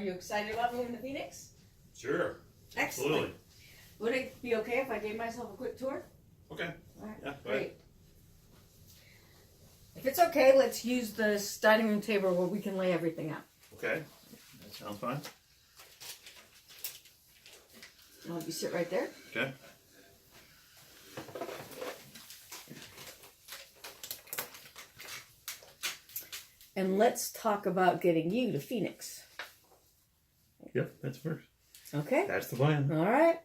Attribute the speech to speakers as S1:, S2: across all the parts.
S1: you excited about moving to Phoenix?
S2: Sure.
S1: Excellent.
S2: Absolutely.
S1: Would it be okay if I gave myself a quick tour?
S2: Okay.
S1: All right.
S2: Yeah, go
S1: Great.
S2: ahead.
S1: If it's okay, let's use this dining room table where we can lay everything out.
S2: Okay. That sounds fine.
S1: I'll have you sit right there.
S2: Okay.
S1: And let's talk about getting you to Phoenix.
S2: Yep, that's first.
S1: Okay?
S2: That's the plan.
S1: All right.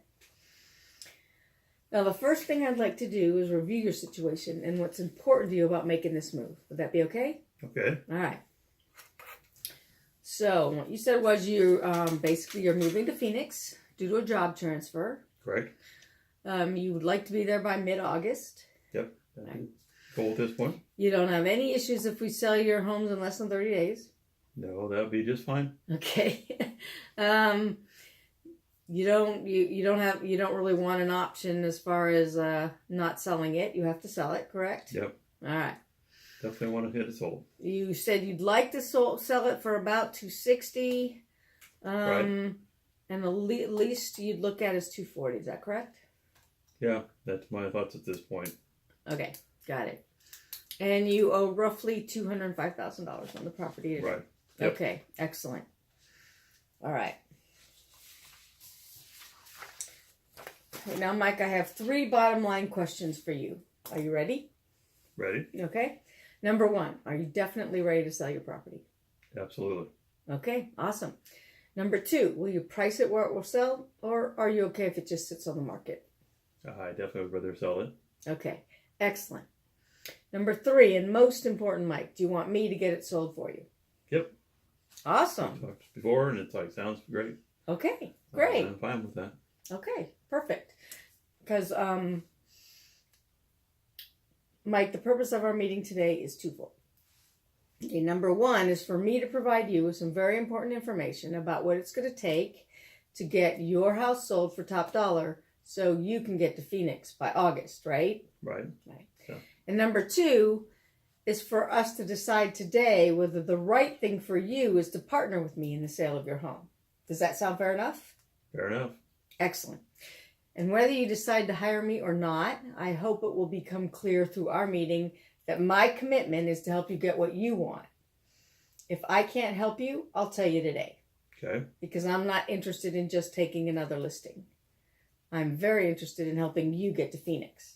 S1: Now, the first thing I'd like to do is review your situation and what's important to you about making this move. Would that be okay?
S2: Okay.
S1: All right. So, what you said was you basically you're moving to Phoenix due to a job transfer.
S2: Correct.
S1: You would like to be there by mid-August.
S2: Yep. Goal at this point?
S1: You don't have any issues if we sell your homes in less than 30 days.
S2: No, that would be just fine.
S1: Okay. You don't really want an option as far as not selling it. You have to sell it, correct?
S2: Yep.
S1: All right.
S2: Definitely want to get it sold.
S1: You said you'd like to sell it for about $260.
S2: Right.
S1: And the least you'd look at is $240. Is that correct?
S2: Yeah, that's my thoughts at this point.
S1: Okay, got it. And you owe roughly $205,000 on the property today.
S2: Right. Yep.
S1: Okay, excellent. All right. Okay, now, Mike, I have 3 bottom line questions for you. Are you ready?
S2: Ready?
S1: Okay. Number 1, are you definitely ready to sell your property?
S2: Absolutely.
S1: Okay, awesome. Number 2, will you price it where it will sell, or are you okay if it just sits on the market?
S2: I definitely would rather sell it.
S1: Okay, excellent. Number 3, and most important, Mike, do you want me to get it sold for you?
S2: Yep.
S1: Awesome.
S2: We talked before, and it's like, sounds great.
S1: Okay, great.
S2: I'm fine with that.
S1: Okay, perfect. Because, Mike, the purpose of our meeting today is twofold. Okay, number 1 is for me to provide you with some very important information about what it's going to take to get your house sold for top dollar so you can get to Phoenix by August, right?
S2: Right.
S1: Right.
S2: Yeah.
S1: And number 2 is for us to decide today whether the right thing for you is to partner with me in the sale of your home. Does that sound fair enough?
S2: Fair enough.
S1: Excellent. And whether you decide to hire me or not, I hope it will become clear through our meeting that my commitment is to help you get what you want. If I can't help you, I'll tell you today.
S2: Okay.
S1: Because I'm not interested in just taking another listing. I'm very interested in helping you get to Phoenix.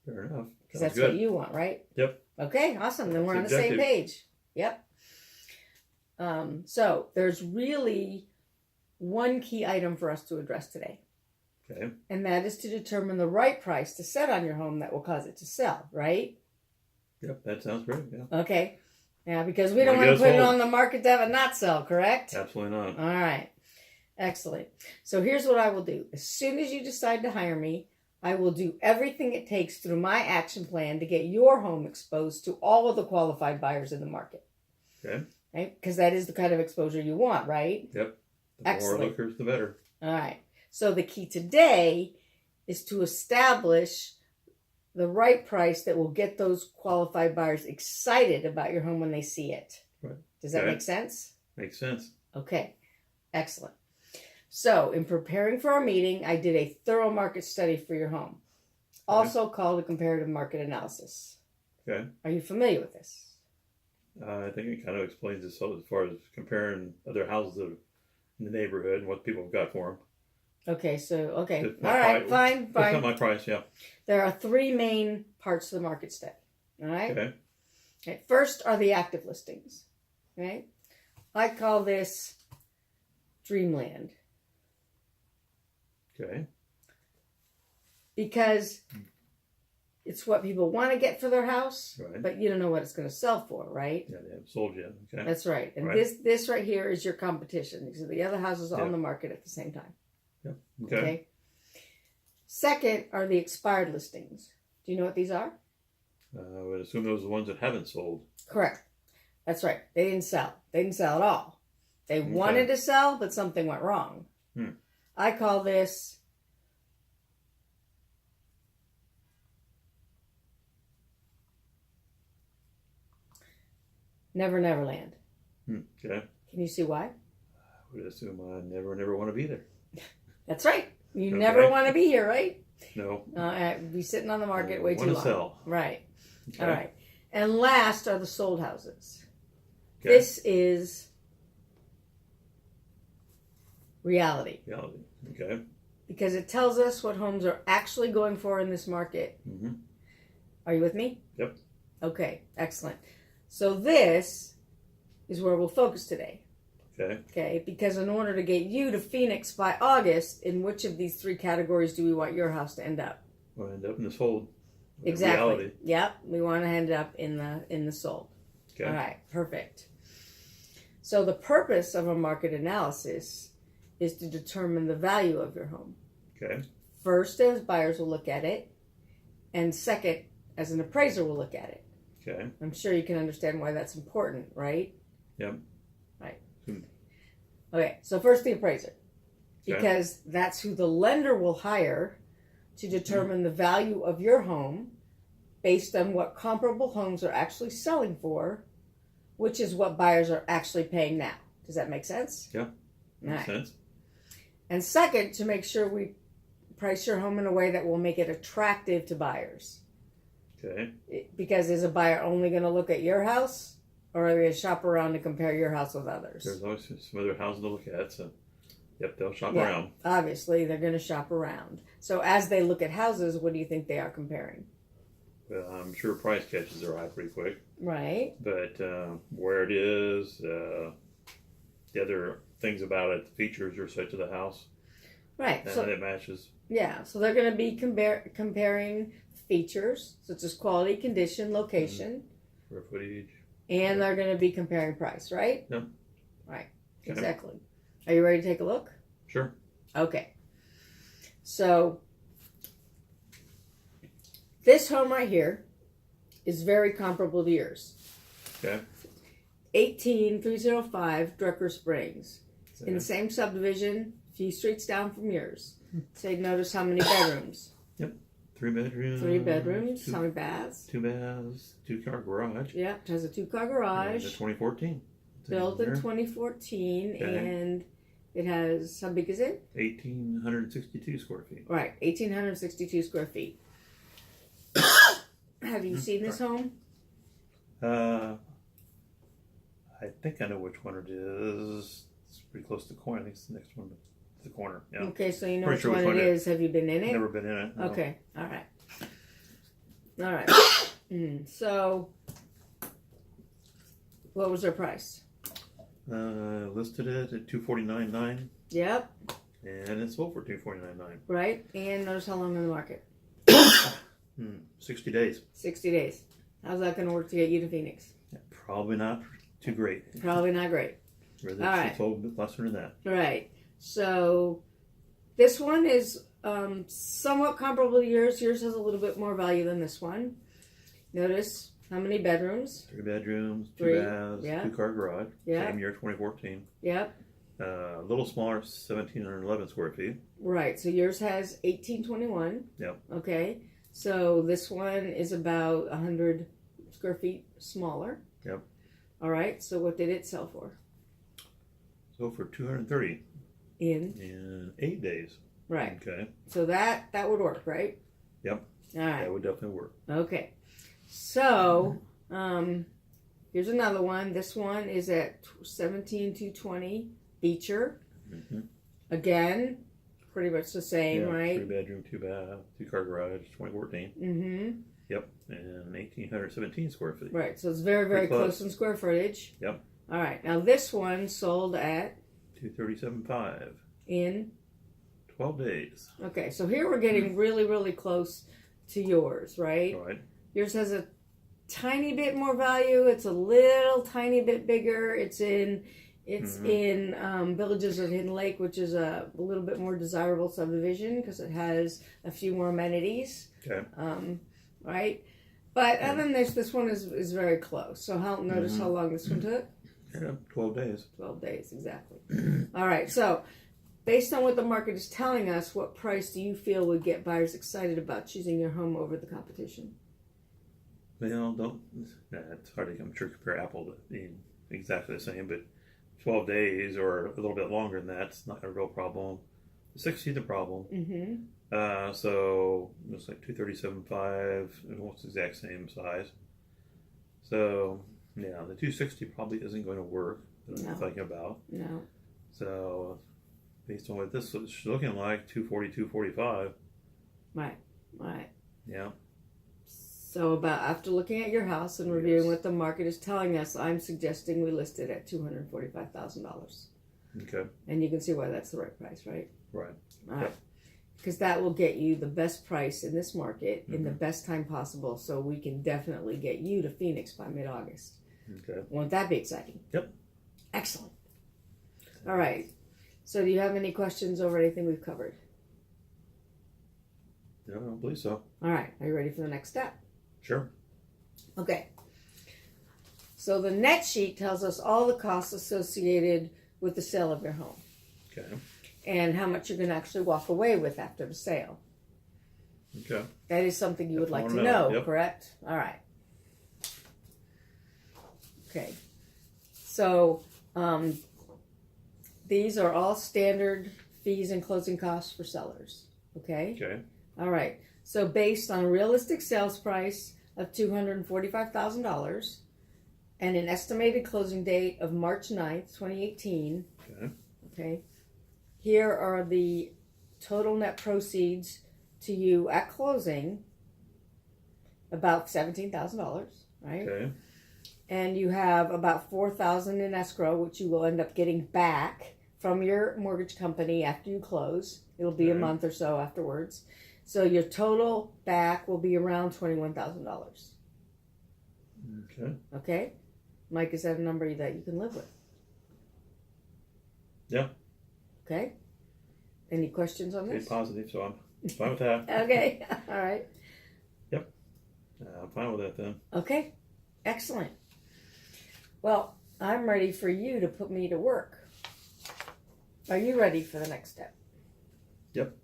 S2: Fair enough.
S1: Because that's what you want, right?
S2: Yep.
S1: Okay, awesome. Then we're on the
S2: That's
S1: same
S2: objective.
S1: page. Yep. So there's really one key item for us to address today.
S2: Okay.
S1: And that is to determine the right price to set on your home that will cause it to sell, right?
S2: Yep, that sounds great. Yeah.
S1: Okay. Yeah, because we don't
S2: Wanna
S1: want to
S2: get
S1: put
S2: it
S1: it
S2: sold.
S1: on the market to have it not sell, correct?
S2: Absolutely not.
S1: All right. Excellent. So here's what I will do. As soon as you decide to hire me, I will do everything it takes through my action plan to get your home exposed to all of the qualified buyers in the market.
S2: Okay.
S1: Right? Because that is the kind of exposure you want, right?
S2: Yep. The
S1: Excellent.
S2: more lookers, the better.
S1: All right. So the key today is to establish the right price that will get those qualified buyers excited about your home when they see it.
S2: Right.
S1: Does that
S2: Okay.
S1: make sense?
S2: Makes sense.
S1: Okay. Excellent. So in preparing for our meeting, I did a thorough market study for your home, also called a comparative market analysis.
S2: Okay.
S1: Are you familiar with this?
S2: I think it kind of explains this as far as comparing other houses in the neighborhood and what people have got for them.
S1: Okay, so, okay.
S2: Just
S1: All
S2: my
S1: right,
S2: price.
S1: fine.
S2: That's not my price, yeah.
S1: There are 3 main parts to the market study. All right?
S2: Okay.
S1: Okay. First are the active listings. Right? I call this Dreamland.
S2: Okay.
S1: Because it's what people want to get for their house,
S2: Right.
S1: but you don't know what it's going to sell for, right?
S2: Yeah, they haven't sold yet. Okay.
S1: That's right. And
S2: Right.
S1: this right here is your competition. These are the other houses
S2: Yeah.
S1: on the market at the same time.
S2: Yep. Okay.
S1: Second are the expired listings. Do you know what these are?
S2: I would assume those are the ones that haven't sold.
S1: Correct. That's right. They didn't sell. They didn't sell at all. They wanted to sell, but something went wrong. I call this Never Never Land.
S2: Okay.
S1: Can you see why?
S2: would assume I never want to be there.
S1: That's right. You
S2: Okay.
S1: never want to be here, right?
S2: No.
S1: Be sitting on the market way too
S2: Want
S1: long.
S2: to sell.
S1: Right.
S2: Okay.
S1: All right. And last are the sold houses.
S2: Okay.
S1: This is reality.
S2: Reality. Okay.
S1: Because it tells us what homes are actually going for in this market.
S2: Mm-hmm.
S1: Are you with me?
S2: Yep.
S1: Okay, excellent. So this is where we'll focus today.
S2: Okay.
S1: Okay, because in order to get you to Phoenix by August, in which of these three categories do we want your house to end up?
S2: We'll end up in this hold.
S1: Exactly.
S2: Reality.
S1: Yep, we want to end up in the sold.
S2: Okay.
S1: All right, perfect. So the purpose of a market analysis is to determine the value of your home.
S2: Okay.
S1: First, as buyers will look at it, and second, as an appraiser will look at it.
S2: Okay.
S1: I'm sure you can understand why that's important, right?
S2: Yep.
S1: Right.
S2: Hmm.
S1: Okay, so first the appraiser,
S2: Okay.
S1: because that's who the lender will hire to determine the value of your home based on what comparable homes are actually selling for, which is what buyers are actually paying now. Does that make sense?
S2: Yeah.
S1: All
S2: Makes
S1: right.
S2: sense.
S1: And second, to make sure we price your home in a way that will make it attractive to buyers.
S2: Okay.
S1: Because is a buyer only going to look at your house, or are they going to shop around to compare your house with others?
S2: There's always some other houses to look at, so yep, they'll shop
S1: Yeah.
S2: around.
S1: Obviously, they're going to shop around. So as they look at houses, what do you think they are comparing?
S2: Well, I'm sure price catches their eye pretty quick,
S1: Right.
S2: but where it is, the other things about it, the features are set to the house,
S1: Right.
S2: and
S1: So
S2: it matches.
S1: yeah, so they're going to be comparing features such as quality, condition, location,
S2: Square footage.
S1: and they're going to be comparing price, right?
S2: Yep.
S1: Right.
S2: Okay.
S1: Exactly. Are you ready to take a look?
S2: Sure.
S1: Okay. So this home right here is very comparable to yours.
S2: Okay.
S1: 18305 Drucker Springs.
S2: Okay.
S1: In the same subdivision, a few streets down from yours. So you notice how many bedrooms?
S2: 3 bedrooms.
S1: 3 bedrooms.
S2: Two,
S1: How many baths?
S2: 2 baths. 2-car garage.
S1: Yep, it has a 2-car
S2: And
S1: garage.
S2: it's 2014. It's
S1: Built in
S2: there.
S1: 2014,
S2: Okay.
S1: and it has, how big is it?
S2: 1,862 square feet.
S1: Right, 1,862 square feet. Have you seen this home?
S2: I think I know which one it is. It's pretty close to the corner. I think it's the next one. The corner. Yeah.
S1: Okay, so you know
S2: Pretty
S1: which
S2: sure
S1: one
S2: which one
S1: it
S2: it
S1: is. Have you been in it?
S2: Never been in it. No.
S1: Okay, all right. All right. So, what was their price?
S2: Listed it at $249,900,
S1: Yep,
S2: and it sold for $249,900.
S1: right. And notice how long in the market?
S2: 60 days.
S1: 60 days. How's that going to work to get you to Phoenix?
S2: Yeah, probably not too great.
S1: Probably not great.
S2: Rather
S1: All right.
S2: sold a bit lesser than that.
S1: Right. So, this one is somewhat comparable to yours. Yours has a little bit more value than this one. Notice how many bedrooms?
S2: 3 bedrooms, 2
S1: Three,
S2: baths,
S1: yeah.
S2: 2-car garage.
S1: Yeah.
S2: Same year, 2014.
S1: Yep.
S2: A little smaller, 1,711 square feet.
S1: Right. So yours has 1821.
S2: Yep.
S1: Okay. So this one is about 100 square feet smaller.
S2: Yep.
S1: All right. So what did it sell for?
S2: Sold for $230 in 8 days.
S1: Right.
S2: Okay.
S1: So that would work, right?
S2: Yep.
S1: All right.
S2: That would definitely work.
S1: Okay. So, here's another one. This one is at 17220 Beecher.
S2: Mm-hmm.
S1: Again, pretty much the same,
S2: Yeah,
S1: right?
S2: 3 bedroom, 2 bath, 2-car garage, 2014.
S1: Mm-hmm.
S2: Yep. And 1,817 square feet.
S1: Right. So it's very, very
S2: Pretty
S1: close
S2: close.
S1: in square footage.
S2: Yep.
S1: All right. Now this one sold at
S2: 237.5.
S1: in.
S2: 12 days.
S1: Okay. So here we're getting really, really close to yours, right?
S2: All right.
S1: Yours has a tiny bit more value. It's a little tiny bit bigger. It's in Villages of Hidden Lake, which is a little bit more desirable subdivision because it has a few more amenities.
S2: Okay.
S1: Right. But other than this one is very close. So notice how long this one took?
S2: Yeah, 12 days.
S1: 12 days, exactly. All right. So based on what the market is telling us, what price do you feel would get buyers excited about choosing your home over the competition?
S2: Well, it's hard to, I'm sure, compare Apple to being exactly the same, but 12 days or a little bit longer than that, it's not a real problem. The 60 is a problem. So it's like 237.5, almost the exact same size. So yeah, the 260 probably isn't going to work. That I'm thinking about.
S1: No.
S2: So based on what this is looking like, 240, 245.
S1: Right.
S2: Yeah.
S1: So about after looking at your house and reviewing what the market is telling us, I'm suggesting we list it at $245,000.
S2: Okay.
S1: And you can see why that's the right price, right?
S2: Right.
S1: All right. Because that will get you the best price in this market in the best time possible, so we can definitely get you to Phoenix by mid-August.
S2: Okay.
S1: Won't that be exciting?
S2: Yep.
S1: Excellent. All right. So do you have any questions over anything we've covered?
S2: No, I don't believe so.
S1: All right. Are you ready for the next step?
S2: Sure.
S1: Okay. So the net sheet tells us all the costs associated with the sale of your home.
S2: Okay.
S1: And how much you're going to actually walk away with after the sale.
S2: Okay.
S1: That is something you would like to
S2: know.
S1: know,
S2: Yep.
S1: correct? All right. Okay. So these are all standard fees and closing costs for sellers. Okay?
S2: Okay.
S1: All right. So based on a realistic sales price of $245,000 and an estimated closing date of March 9th, 2018. Okay. Here are the total net proceeds to you at closing, about $17,000, right?
S2: Okay.
S1: And you have about $4,000 in escrow, which you will end up getting back from your mortgage company after you close. It'll be a month or so afterwards. So your total back will be around $21,000.
S2: Okay.
S1: Okay? Mike, is that a number that you can live with?
S2: Yeah.
S1: Okay? Any questions on
S2: Stay
S1: this?
S2: positive, so I'm fine with that.
S1: Okay. All right.
S2: Yep. I'm fine with that then.
S1: Okay. Excellent. Well, I'm ready for you to put me to work. Are you ready for the next step?
S2: Yep.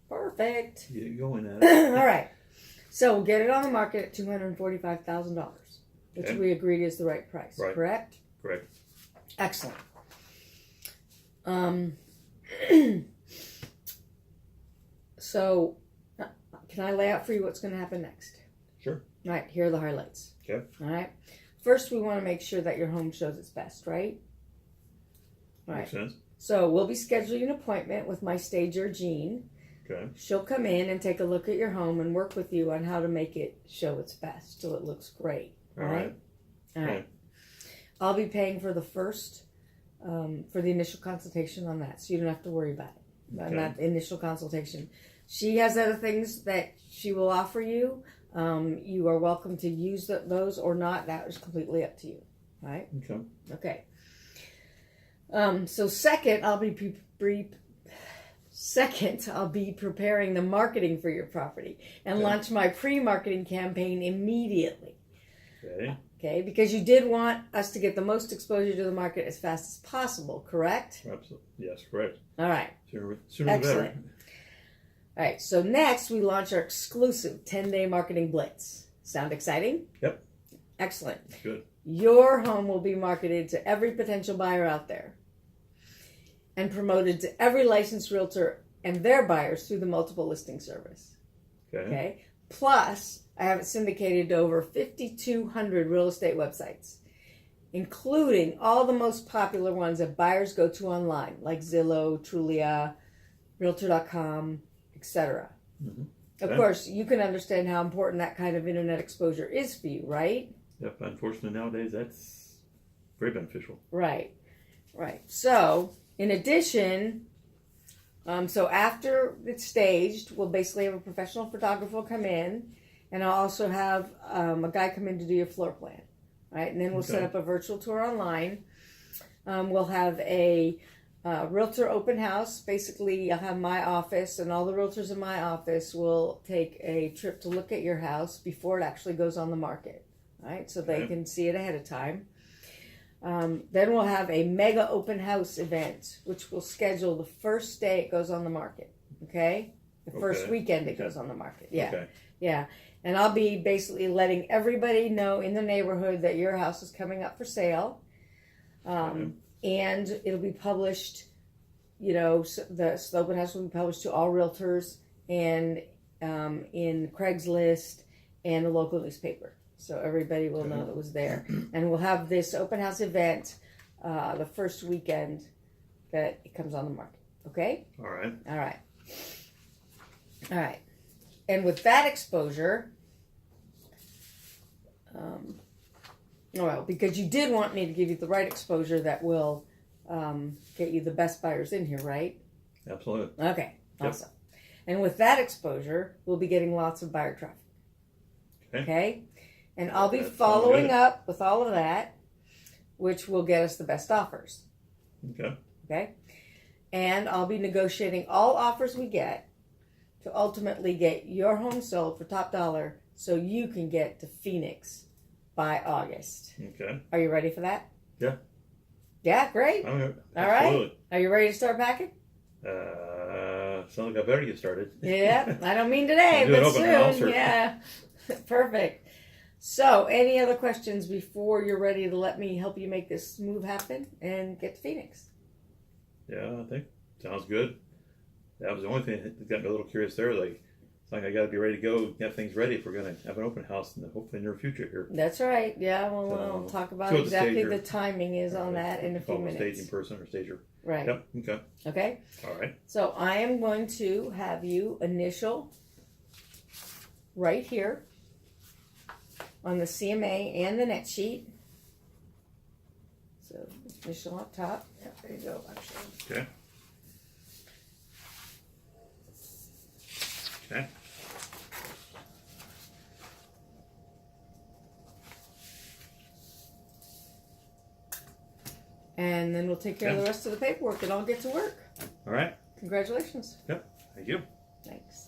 S1: Perfect.
S2: Get going at it.
S1: All right. So we'll get it on the market at $245,000, which
S2: Okay.
S1: we agreed is the right price,
S2: Right.
S1: correct?
S2: Correct.
S1: Excellent. So, can I lay out for you what's going to happen next?
S2: Sure.
S1: All right, here are the highlights.
S2: Okay.
S1: All right. First, we want to make sure that your home shows its best, right? All right.
S2: Makes sense.
S1: So, we'll be scheduling an appointment with my stager, Jean.
S2: Okay.
S1: She'll come in and take a look at your home and work with you on how to make it show its best so it looks great.
S2: All right.
S1: All right.
S2: Okay.
S1: I'll be paying for the first, for the initial consultation on that, so you don't have to worry about it. On
S2: Okay.
S1: that initial consultation. She has other things that she will offer you. You are welcome to use those or not. That is completely up to you. Right?
S2: Okay.
S1: Okay. So second, I'll be preparing the marketing for your property and launch my pre-marketing campaign immediately.
S2: Okay.
S1: Okay, because you did want us to get the most exposure to the market as fast as possible, correct?
S2: Absolutely. Yes, correct.
S1: All right.
S2: Sooner the
S1: Excellent.
S2: better.
S1: All right, so next we launch our exclusive 10-day marketing blitz. Sound exciting?
S2: Yep.
S1: Excellent.
S2: Good.
S1: Your home will be marketed to every potential buyer out there and promoted to every licensed realtor and their buyers through the multiple listing service. Okay? Plus, I have it syndicated to over 5,200 real estate websites, including all the most popular ones that buyers go to online, like Zillow, Trulia, Realtor.com, etc.
S2: Mm-hmm.
S1: Of course, you can understand how important that kind of internet exposure is for you, right?
S2: Yep. Unfortunately, nowadays that's very beneficial.
S1: Right. So, in addition, so after it's staged, we'll basically have a professional photographer come in, and I'll also have a guy come in to do your floor plan, right? And then we'll set up a virtual tour online. We'll have a realtor open house. Basically, I'll have my office, and all the realtors in my office will take a trip to look at your house before it actually goes on the market, right? So they can see it ahead of time. Then we'll have a mega open house event, which we'll schedule the first day it goes on the market. Okay, the first weekend it goes on the market. Yeah. And I'll be basically letting everybody know in the neighborhood that your house is coming up for sale. And it'll be published, you know, the open house will be published to all realtors and in Craigslist and the local newspaper. So everybody will know that it was there. And we'll have this open house event the first weekend that it comes on the market. Okay?
S2: All right.
S1: All right. All right. And with that exposure, well, because you did want me to give you the right exposure that will get you the best buyers in here, right?
S2: Absolutely.
S1: Okay. Awesome. And with that exposure, we'll be getting lots of buyer traffic. Okay? And I'll be following up with all of that, which will get us the best offers. Okay? And I'll be negotiating all offers we get to ultimately get your home sold for top dollar so you can get to Phoenix by August.
S2: Okay.
S1: Are you ready for that?
S2: Yeah.
S1: Yeah, great.
S2: All
S1: right. Are you ready to start packing?
S2: Sounds like I better get started.
S1: Yeah, I don't mean today,
S2: do an
S1: but
S2: open house
S1: soon. Yeah. Perfect. So, any other questions before you're ready to let me help you make this move happen and get to Phoenix?
S2: Yeah, I think sounds good. That was the only thing that got me a little curious there. Like, it's like I got to be ready to go, get things ready if we're going to have an open house in the hopefully near future here.
S1: That's right. Yeah, well, we'll talk about exactly the timing is on that in a few minutes.
S2: Staging person or stager.
S1: Right.
S2: Yep. Okay.
S1: Okay.
S2: All right.
S1: So I am going to have you initial right here on the CMA and the net sheet. So initial up top. Yeah, there you go. Actually.
S2: Okay. Okay.
S1: And then we'll take care of the rest of the paperwork and I'll get to work.
S2: All right.
S1: Congratulations.
S2: Yep. Thank you.
S1: Thanks.